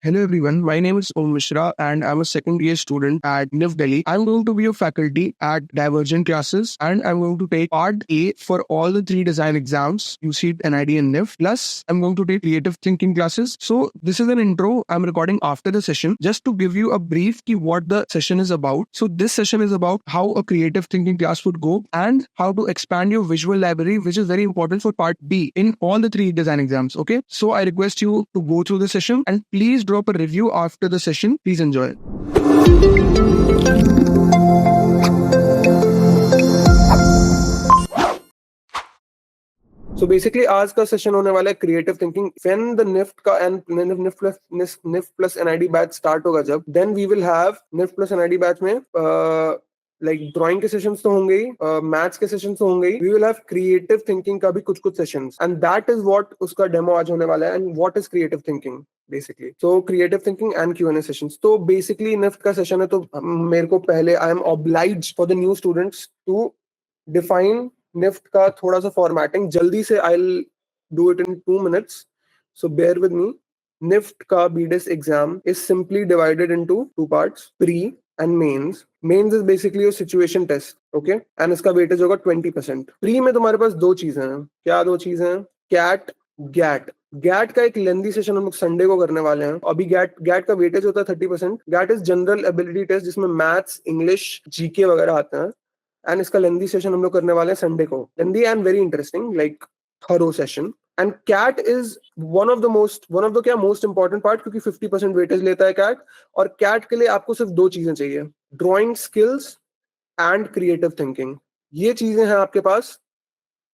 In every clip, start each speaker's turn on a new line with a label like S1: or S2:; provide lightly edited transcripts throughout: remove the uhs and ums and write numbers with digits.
S1: Hello everyone, my name is Om Mishra and I'm a second year student at NIF Delhi. I'm going to be a faculty at Divergent classes and I'm going to take part A for all the three design exams, UCEED, NID and NIF. Plus, I'm going to take creative thinking classes. So this is an intro I'm recording after the session just to give you a brief ki what the session is about. So this session is about how a creative thinking class would go and how to expand your visual library, which is very important for part B in all the three design exams. Okay. So I request you to go through the session and please drop a review after the session. Please enjoy.
S2: So basically आज का session होने वाला है creative thinking. When the NIFT का end NIFT plus NID batch start होगा जब, then we will have NIFT plus NID batch में like drawing के सेशंस तो होंगे ही, मैथ्स के सेशंस तो होंगे ही. We will have creative thinking का भी कुछ sessions and that is what उसका डेमो आज होने वाला है. And what is creative thinking basically. So creative thinking and Q&A sessions. तो बेसिकली निफ्ट का सेशन है तो मेरे को पहले I am obliged for the new students to define NIFT का थोड़ा सा फॉर्मेटिंग जल्दी से. I will do it in 2 minutes, so bear with me. NIFT का BDIS exam is simply divided into 2 parts, pre and mains. Mains is basically your situation test, okay? And इसका weightage होगा 20%. pre में तुम्हारे पास 2 चीजें हैं. क्या 2 चीजें हैं? CAT, GAT. गैट का एक लेंदी सेशन हम लोग संडे को करने वाले हैं. अभी गैट का वेटेज होता है 30%. GAT is general ability test जिसमें मैथ्स, इंग्लिश, जीके वगैरह आते हैं. एंड इसका लेंदी सेशन हम लोग करने वाले हैं संडे को. Lengthy and very interesting, like thorough session. And CAT is one of the most important part, क्योंकि 50% वेटेज लेता है कैट. और कैट के लिए आपको सिर्फ 2 चीजें चाहिए, drawing skills and creative thinking. ये चीजें हैं आपके पास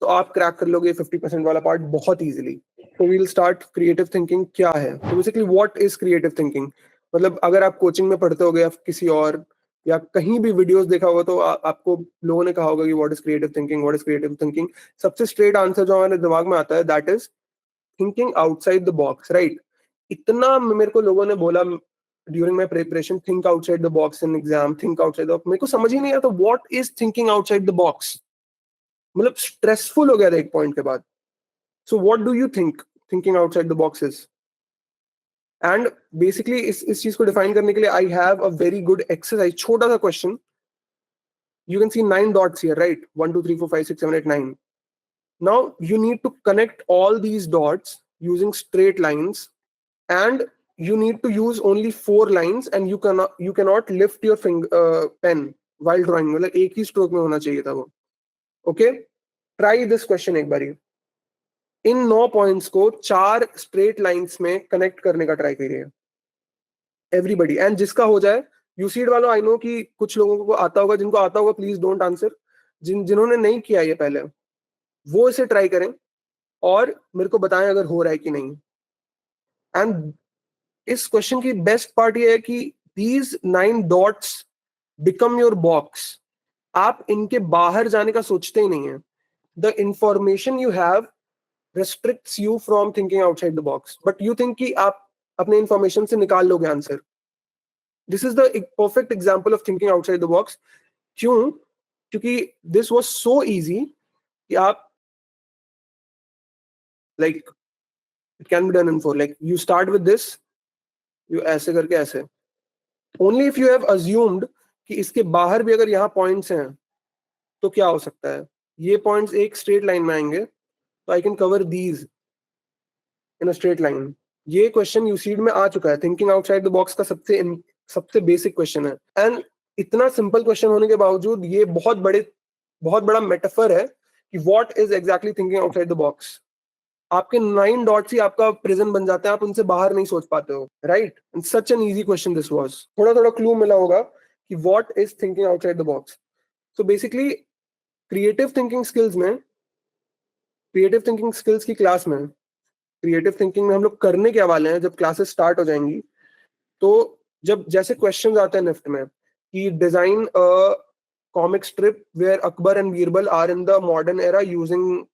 S2: तो आप क्रैक कर लोगे 50% वाला पार्ट बहुत इजीली. तो we will start. Creative thinking क्या है? तो basically what is creative thinking? मतलब अगर आप कोचिंग में पढ़ते होगे या किसी और या कहीं भी वीडियोस देखा होगा तो आपको लोगों ने कहा होगा कि what is creative thinking, what is creative thinking. सबसे स्ट्रेट आंसर जो हमारे दिमाग में आता है that is thinking outside the box, right? इतना मेरे को लोगों ने बोला during my preparation, think outside the box in exam, think outside the box. मेरे को समझ ही नहीं आता what is thinking outside the box. मतलब स्ट्रेसफुल हो गया था एक पॉइंट के बाद. So what do you think thinking outside the box is? And basically इस चीज को डिफाइन करने के लिए I have a very good exercise. छोटा सा question. You can see 9 dots here, right? 1, 2, 3, 4, 5, 6, 7, 8, 9. Now you need to connect all these dots using straight lines, and you need to use only 4 lines, and you cannot lift your pen while drawing. मतलब एक ही stroke में होना चाहिए था वो. Okay? Try this question एक बारी. इन 9 points को 4 स्ट्रेट लाइंस में कनेक्ट करने का ट्राई करिए एवरीबडी. एंड जिसका हो जाए, यूसीड वालों, आई नो कि कुछ लोगों को आता होगा, जिनको आता होगा प्लीज डोंट आंसर. जिन्होंने नहीं किया ये पहले, वो इसे ट्राई करें और मेरे को बताएं अगर हो रहा है कि नहीं. एंड इस क्वेश्चन की बेस्ट पार्ट ये है कि these 9 dots become your box. आप इनके बाहर जाने का सोचते ही नहीं है. The information you have restricts you from thinking outside the box, but you think कि आप अपने information से निकाल लोगे answer. This is the perfect example of thinking outside the box. क्यों? क्योंकि this was so easy कि आप like it can be done in 4. Like you start with this, you ऐसे करके ऐसे. Only if you have assumed कि इसके बाहर भी अगर यहाँ points हैं तो क्या हो सकता है. ये points एक straight line में आएंगे तो I can cover these in a straight line. ये क्वेश्चन यूसीड में आ चुका है. थिंकिंग आउटसाइड द बॉक्स का सबसे बेसिक क्वेश्चन है. एंड इतना सिंपल क्वेश्चन होने के बावजूद ये बहुत बड़ा मेटाफर है कि what is exactly thinking outside the box. आपके 9 डॉट्स ही आपका प्रिजन बन जाते हैं. आप उनसे बाहर नहीं सोच पाते हो, right? And such an easy question this was. थोड़ा क्लू मिला होगा कि what is thinking outside the box. So basically creative thinking skills की क्लास में, क्रिएटिव थिंकिंग में हम लोग करने के वाले हैं जब क्लासेस स्टार्ट हो जाएंगी. तो जब जैसे क्वेश्चंस आते हैं निफ्ट में कि design a comic strip where Akbar and Birbal are in the modern era using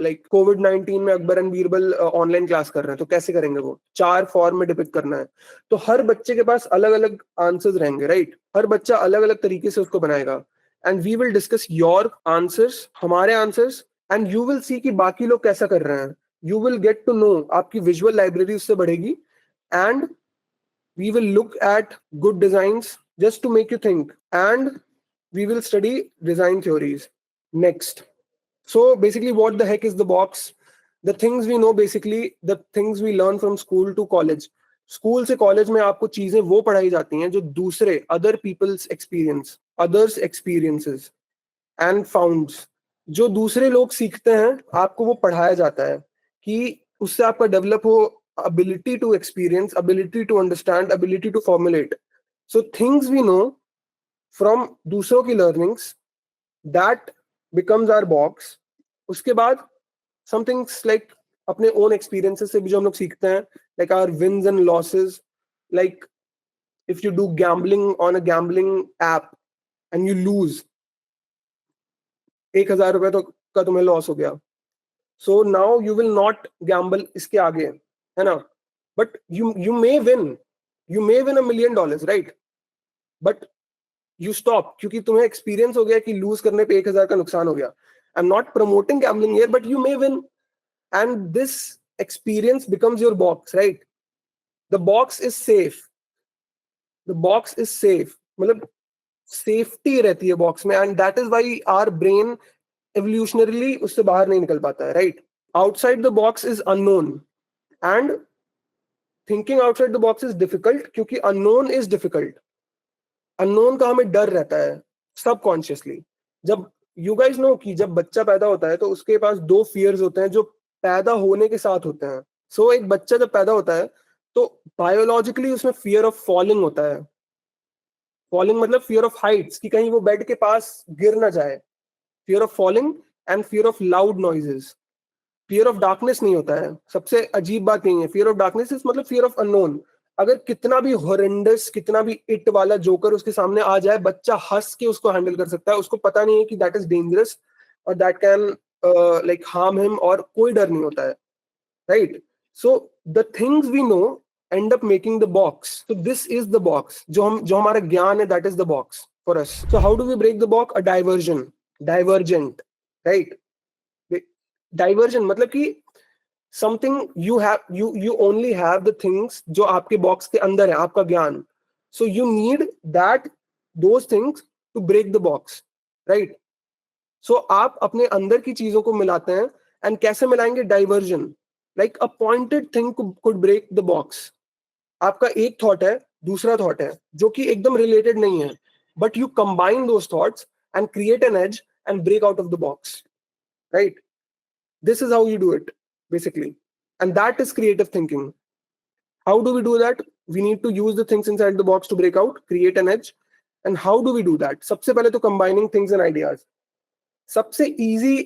S2: like कोविड-19 में Akbar and Birbal online class कर रहे हैं, तो कैसे करेंगे वो? 4 फॉर्म में डिपिक्ट करना है. तो हर बच्चे के पास अलग अलग आंसर्स रहेंगे, राइट? हर बच्चा अलग अलग तरीके से उसको बनाएगा. And we will discuss your answers, हमारे answers, and you will see कि बाकी लोग कैसा कर रहे हैं. You will get to know, आपकी विजुअल लाइब्रेरी उससे बढ़ेगी. And We will look at good designs just to make you think, and we will study design theories next. So basically, what the heck is the box? The things we know, basically the things we learn from school to college. School से college में आपको चीजें वो पढ़ाई जाती हैं जो दूसरे other peoples experience, others experiences and founds, जो दूसरे लोग सीखते हैं आपको वो पढ़ाया जाता है कि उससे आपका डेवलप हो ability to experience, ability to understand, ability to formulate. So things we know from दूसरों की learnings, that becomes our box. उसके बाद some things like अपने own experiences से भी जो हम लोग सीखते हैं, like our wins and losses, like if you do gambling on a gambling app and you lose 1,000 रुपए तो का तुम्हें लॉस हो गया, so now you will not gamble इसके आगे, है ना? But you may win $1 million, right? But you stop क्योंकि तुम्हें एक्सपीरियंस हो गया कि लूज करने पे 1,000 का नुकसान हो गया. I'm not promoting gambling here, but you may win, and this experience becomes your box, right? The box is safe. The box is safe. मतलब सेफ्टी रहती है बॉक्स में, and that is why our brain evolutionarily उससे बाहर नहीं निकल पाता है, right? Outside the box is unknown, and thinking outside the box is difficult क्योंकि अननोन इज डिफिकल्ट. अननोन का हमें डर रहता है सबकॉन्शियसली. जब यू गाइस नो कि जब बच्चा पैदा होता है तो उसके पास 2 फियर्स होते हैं जो पैदा होने के साथ होते हैं. सो एक बच्चा जब पैदा होता है तो बायोलॉजिकली उसमें फियर ऑफ फॉलिंग होता है. फॉलिंग मतलब फियर ऑफ हाइट्स, कि कहीं वो बेड के पास गिर ना जाए. Fear of falling and fear of loud noises. Fear of darkness नहीं होता है. सबसे अजीब बात नहीं है. फियर ऑफ डार्कनेस इज मतलब फियर ऑफ अननोन. अगर कितना भी हॉरेंडस, कितना भी इट वाला जोकर उसके सामने आ जाए, बच्चा हंस के उसको हैंडल कर सकता है. उसको पता नहीं है कि दैट इज डेंजरस और that can like harm him, और कोई डर नहीं होता है, right? So the things we know end up making the box. So this is the box. जो हमारा ज्ञान है, that is the box for us. So how do we break the box? A divergent, right? Divergent मतलब कि something you only have the things जो आपके box के अंदर है, आपका ज्ञान. So you need those things to break the box, right? So आप अपने अंदर की चीजों को मिलाते हैं, and कैसे मिलाएंगे? Diversion. Like a pointed thing could break the box. आपका एक थॉट है, दूसरा थॉट है जो कि एकदम रिलेटेड नहीं है, but you combine those thoughts and create an edge and break out of the box, right? This is how you do it basically, and that is creative thinking. How do we do that? We need to use the things inside the box to break out, create an edge. And how do we do that? सबसे पहले तो combining things and ideas. सबसे easy,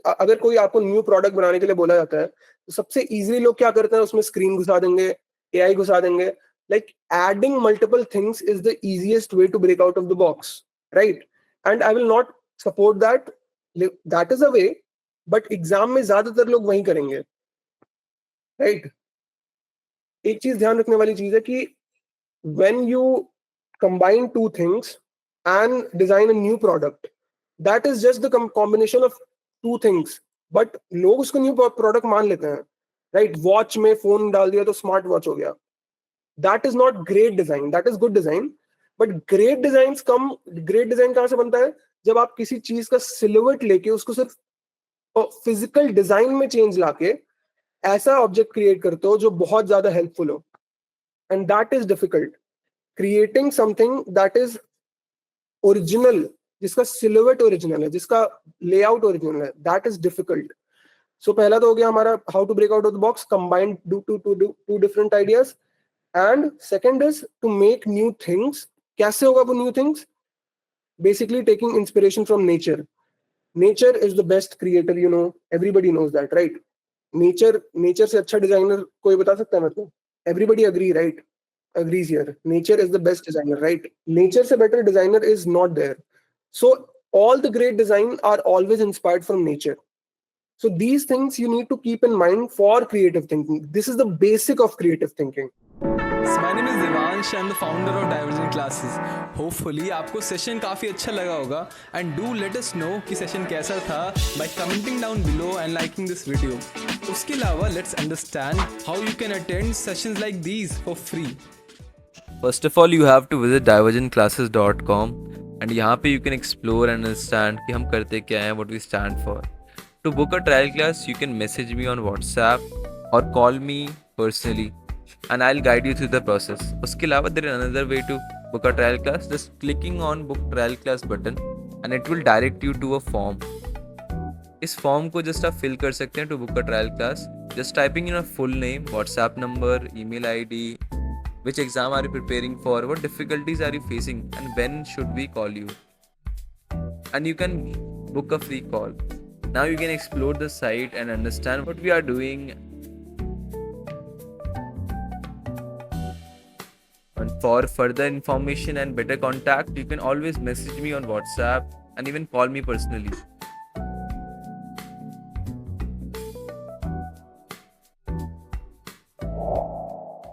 S2: अगर कोई आपको new product बनाने के लिए बोला जाता है तो सबसे इजीली लोग क्या करते हैं? उसमें स्क्रीन घुसा देंगे, AI घुसा देंगे. Like adding multiple things is the easiest way to break out of the box, right? And I will not support that. That is a way, but exam में ज्यादातर लोग वही करेंगे, right? एक चीज ध्यान रखने वाली चीज है कि when you combine 2 things and design a new product, that is just the combination of 2 things, but लोग उसको new product मान लेते हैं, राइट? वॉच में फोन डाल दिया तो स्मार्ट वॉच हो गया. That is not great design, that is good design. But great design कहां से बनता है? जब आप किसी चीज का सिलुएट लेके उसको सिर्फ फिजिकल डिजाइन में चेंज लाके ऐसा ऑब्जेक्ट क्रिएट करते हो जो बहुत ज्यादा हेल्पफुल हो, and that is difficult. Creating something that is original, जिसका सिलुएट ओरिजिनल है, जिसका लेआउट ओरिजिनल है, दैट इज डिफिकल्ट. So पहला तो हो गया हमारा how to break out of the box, combine two different ideas. And second is to make new things. कैसे होगा वो new things? Basically taking inspiration from nature. Nature is the best creator, you know. Everybody knows that, right? Nature से अच्छा designer कोई बता सकता है मेरे को? Everybody agree, right? Agrees here. Nature is the best designer, right? Nature से better designer is not there. So all the great design are always inspired from nature. So these things you need to keep in mind for creative thinking. This is the basic of creative thinking.
S3: So my name is Devansh. I'm the founder of Divergent Classes. Hopefully आपको session काफ़ी अच्छा लगा होगा, and do let us know कि session कैसा था by commenting down below and liking this video. उसके अलावा let's understand how you can attend sessions like these for free.
S4: First of all, you have to visit divergentclasses.com and यहाँ पे you can explore and understand कि हम करते क्या हैं, what we stand for. To book a trial class, you can message me on WhatsApp or call me personally and I'll guide you through the process. उसके अलावा there is another way to book a trial class. Just clicking on book trial class button and it will direct you to a form. इस form को just आप fill कर सकते हैं to book a trial class. Just typing in a full name, WhatsApp number, email ID, which exam are you preparing for, what difficulties are you facing, and when should we call you. And you can book a free call. Now you can explore the site and understand what we are doing. And for further information and better contact, you can always message me on WhatsApp and even call me personally.